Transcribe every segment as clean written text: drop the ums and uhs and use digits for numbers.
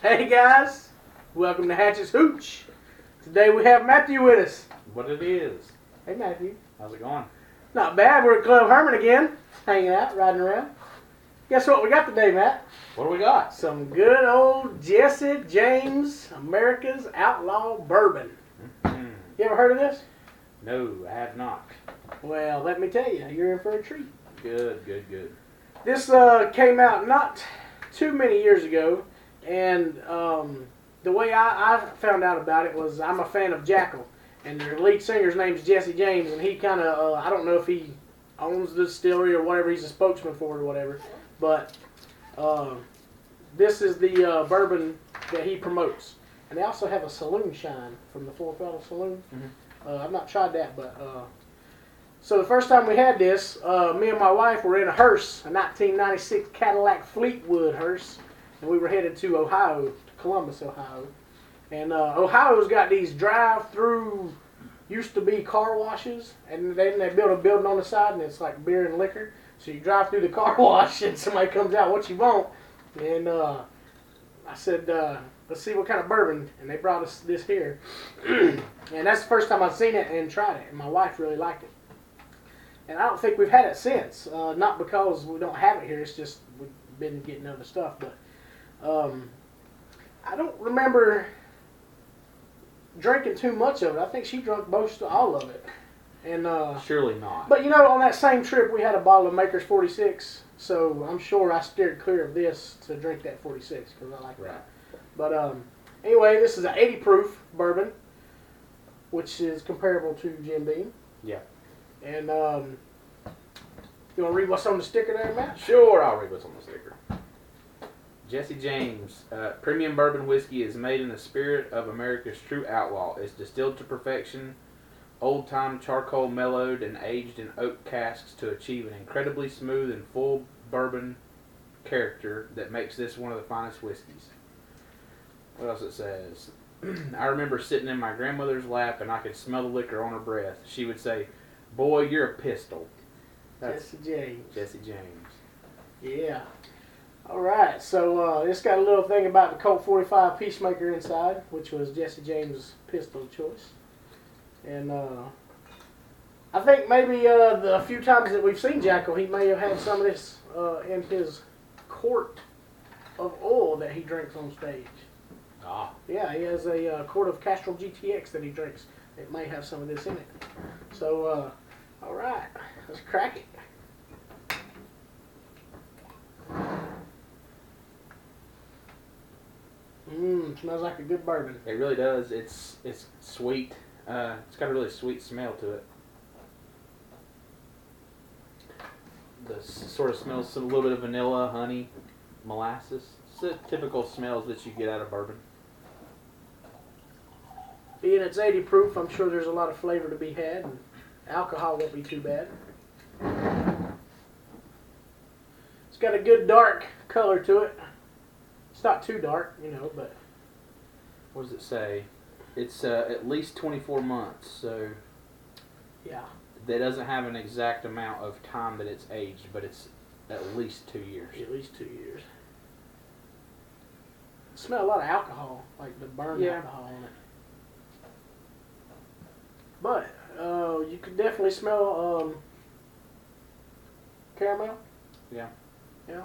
Hey guys, welcome to Hatchets Hooch. Today we have Matthew with us. What it is. Hey Matthew. How's it going? Not bad, we're at Club Herman again, hanging out, riding around. Guess what we got today, Matt? What do we got? Some good old Jesse James, America's Outlaw Bourbon. Mm-hmm. You ever heard of this? No, I have not. Well, let me tell you, you're in for a treat. Good. This came out not too many years ago, and the way I found out about it was I'm a fan of Jackal, and their lead singer's name's Jesse James, and he kind of, I don't know if he owns the distillery or whatever, he's a spokesman for it or whatever, but this is the bourbon that he promotes. And they also have a saloon shine from the Full-bourbon saloon. Mm-hmm. I've not tried that, but so the first time we had this, me and my wife were in a hearse, a 1996 Cadillac Fleetwood hearse, and we were headed to Ohio, to Columbus, Ohio. And Ohio's got these drive-through, used to be car washes, and then they built a building on the side, and it's like beer and liquor. So you drive through the car wash, and somebody comes out, what you want? And I said, let's see what kind of bourbon, and they brought us this here. And that's the first time I've seen it and tried it, and my wife really liked it. And I don't think we've had it since, not because we don't have it here, it's just we've been getting other stuff, but I don't remember drinking too much of it. I think she drank all of it. And Surely not. but you know, on that same trip we had a bottle of Maker's 46, so I'm sure I steered clear of this to drink that 46 because I like that. But anyway, this is an 80 proof bourbon, which is comparable to Jim Beam. Yeah. And you want to read what's on the sticker there, Matt? Sure, I'll read what's on the sticker. Jesse James, premium bourbon whiskey is made in the spirit of America's true outlaw. It's distilled to perfection, old-time charcoal mellowed and aged in oak casks to achieve an incredibly smooth and full bourbon character that makes this one of the finest whiskeys. What else it says? I remember sitting in my grandmother's lap and I could smell the liquor on her breath. She would say, "Boy, you're a pistol." That's Jesse James. Jesse James. Yeah. All right. So it's got a little thing about the Colt 45 Peacemaker inside, which was Jesse James' pistol choice. And I think maybe the few times that we've seen Jackal, he may have had some of this in his quart of oil that he drinks on stage. Ah. Yeah, he has a quart of Castrol GTX that he drinks. It may have some of this in it. So, all right, let's crack it. Smells like a good bourbon. It really does. It's sweet. It's got a really sweet smell to it. The sort of smells a little bit of vanilla, honey, molasses. It's the typical smells that you get out of bourbon. Being it's 80 proof, I'm sure there's a lot of flavor to be had, and alcohol won't be too bad. It's got a good dark color to it. It's not too dark, you know, but... What does it say? It's at least 24 months, so... Yeah. That doesn't have an exact amount of time that it's aged, but it's at least 2 years. At least 2 years. Smell a lot of alcohol, like the burned alcohol on it. But you could definitely smell caramel. Yeah. Yeah.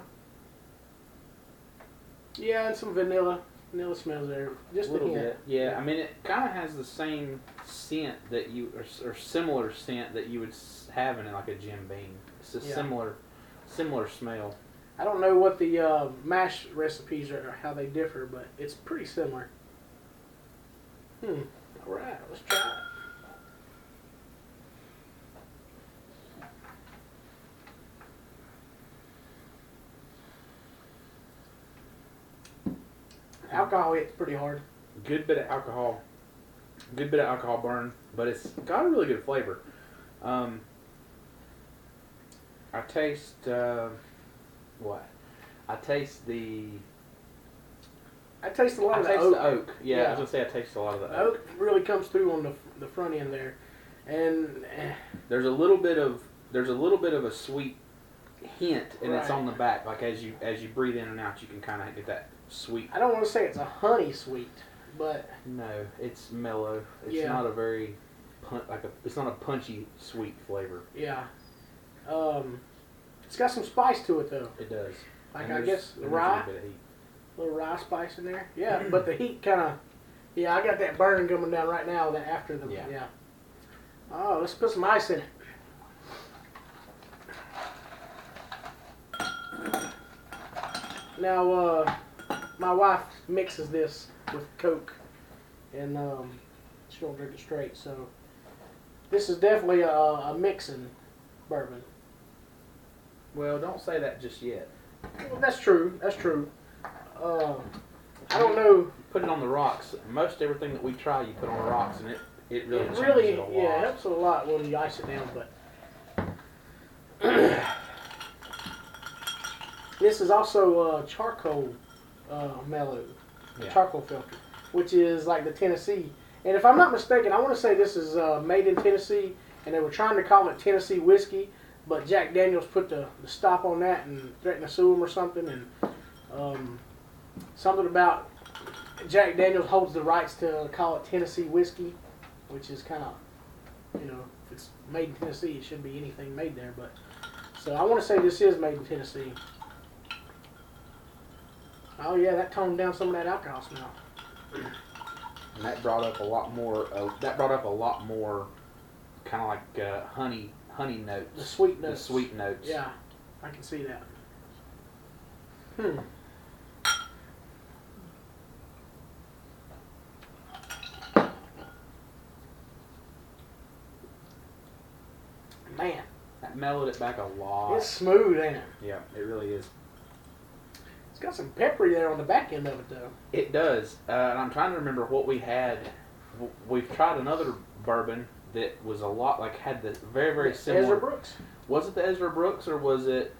Yeah, and some vanilla. Vanilla smells there. Just A little hint. bit. Yeah, I mean, it kind of has the same scent that you, or similar scent that you would have in like a Jim Beam. It's a similar smell. I don't know what the mash recipes are, how they differ, but it's pretty similar. All right, let's try it. Alcohol hits pretty hard. Good bit of alcohol. Good bit of alcohol burn, but it's got a really good flavor. I taste what? I taste the. I taste a lot I of the taste oak. the oak. Yeah, I was gonna say I taste a lot of the The oak. oak really comes through on the front end there, and There's a little bit of a sweet hint, and it's Right. on the back. Like as you breathe in and out, you can kind of get that sweet. I don't want to say it's a honey sweet, but No, it's mellow. It's Yeah. not a very it's not a punchy sweet flavor. yeah. It's got some spice to it though. It does. Like And I there's- guess and there's rye, a little bit of heat. little rye spice in there. Yeah, but the heat kind of. Yeah, I got that burn coming down right now. That after the Yeah. Oh, let's put some ice in it. Now, my wife mixes this with Coke, and she don't drink it straight. So, this is definitely a mixing bourbon. Well, don't say that just yet. Well, that's true. That's true. I don't know. Put it on the rocks. Most everything that we try, you put on the rocks, and it really It changes really, it a lot. yeah, it helps a lot when you ice it down. But this is also charcoal mellowed, Yeah. charcoal filter, which is like the Tennessee. And if I'm not mistaken, I want to say this is made in Tennessee, and they were trying to call it Tennessee whiskey, but Jack Daniels put the stop on that and threatened to sue him or something, and something about Jack Daniels holds the rights to call it Tennessee whiskey, which is kind of, if it's made in Tennessee, it shouldn't be anything made there. But so I want to say this is made in Tennessee. Oh yeah, that toned down some of that alcohol smell. And that brought up a lot more. Kind of like honey notes. The sweet notes. The sweet notes. Yeah, I can see that. Man, That mellowed it back a lot. it's smooth, ain't it? Yeah, it really is. It's got some peppery there on the back end of it, though. It does. And I'm trying to remember what we had. We've tried another bourbon that was a lot had the very, very similar. Ezra Brooks. Was it the Ezra Brooks or was it?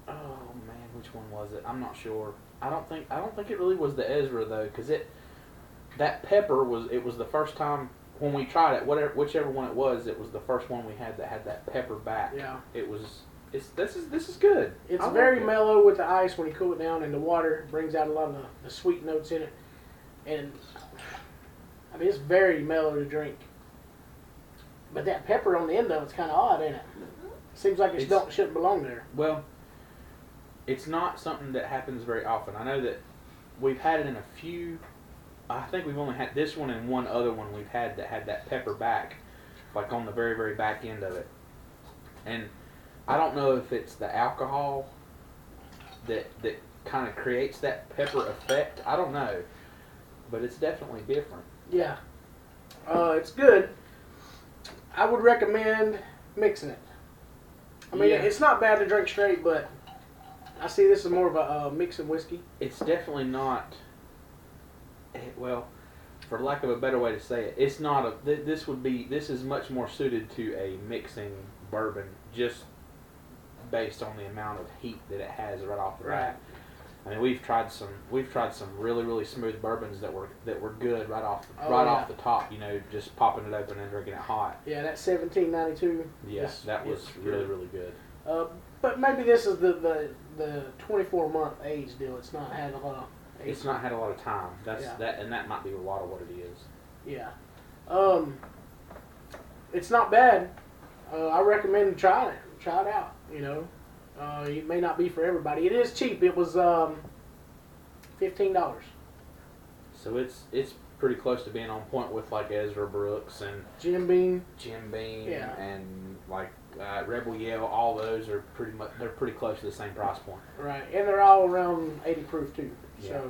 Oh man, which one was it? I'm not sure. I don't think it really was the Ezra though, because that pepper was the first time when we tried it. Whichever one it was the first one we had that had that pepper back. Yeah. This is good. It's I like very it. mellow with the ice when you cool it down, and the water brings out a lot of the sweet notes in it. And I mean, it's very mellow to drink. But that pepper on the end of it's kind of odd, ain't it? Seems like it shouldn't belong there. Well, it's not something that happens very often. I know that we've had it in a few. I think we've only had this one and one other one we've had that had that pepper back, like on the very, very back end of it. And I don't know if it's the alcohol that kind of creates that pepper effect. I don't know, but it's definitely different. Yeah. It's good. I would recommend mixing it. I mean, Yeah. it's not bad to drink straight, but I see this as more of a mixing whiskey. It's definitely not. Well, for lack of a better way to say it, it's not a. This is much more suited to a mixing bourbon, just based on the amount of heat that it has right off the bat. I mean, we've tried some really, really smooth bourbons that were good right off the top. Just popping it open and drinking it hot. Yeah, that 1792. Yes, that was really, really good. But maybe this is the 24-month age deal. It's not had a lot of age. It's not had a lot of time. Yeah. That might be a lot of what it is. Yeah. It's not bad. I recommend trying it. Try it out. It may not be for everybody. It is cheap. It was $15. So it's pretty close to being on point with like Ezra Brooks and Jim Beam. Yeah. And like Rebel Yell. All those are they're pretty close to the same price point. Right, and they're all around 80 proof too. Yeah.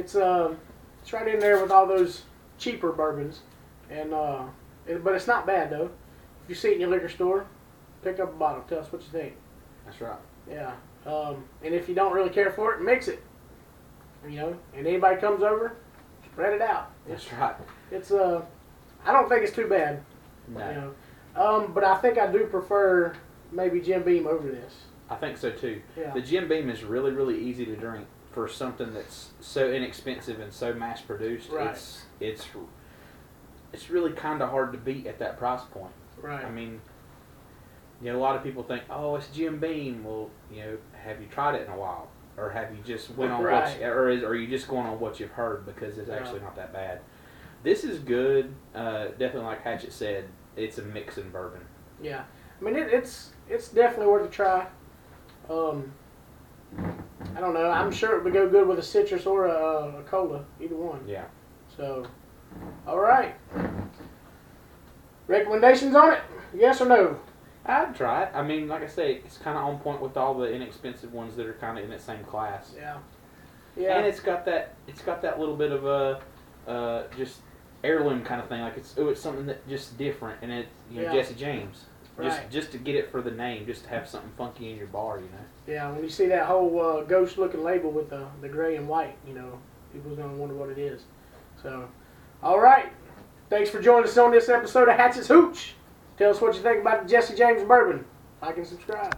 So it's right in there with all those cheaper bourbons, and but it's not bad though. If you see it in your liquor store, pick up a bottle. Tell us what you think. That's right. Yeah. And if you don't really care for it, mix it. And anybody comes over, spread it out. That's right. It's I don't think it's too bad. No. But I think I do prefer maybe Jim Beam over this. I think so too. Yeah. The Jim Beam is really, really easy to drink for something that's so inexpensive and so mass produced. Right. It's really kind of hard to beat at that price point. Right. I mean, You know, a lot of people think, oh, it's Jim Beam. Well, you know, have you tried it in a while? Or have you just went on Right. or are you just going on what you've heard, because it's actually not that bad. This is good. Definitely, like Hatchet said, it's a mixing bourbon. Yeah, I mean it's definitely worth a try. I don't know. I'm sure it would go good with a citrus or a cola, either one. Yeah. So, all right. Recommendations on it? Yes or no? I'd try it. I mean, like I say, it's kind of on point with all the inexpensive ones that are kind of in that same class. Yeah. Yeah. And it's got that little bit of a just heirloom kind of thing. Like it's something that just different, and it's Jesse James. Right. Just to get it for the name, just to have something funky in your bar, you know. Yeah, when you see that whole ghost-looking label with the gray and white, you know, people's gonna wonder what it is. So, all right. Thanks for joining us on this episode of Hatchets Hooch. Tell us what you think about the Jesse James bourbon. Like and subscribe.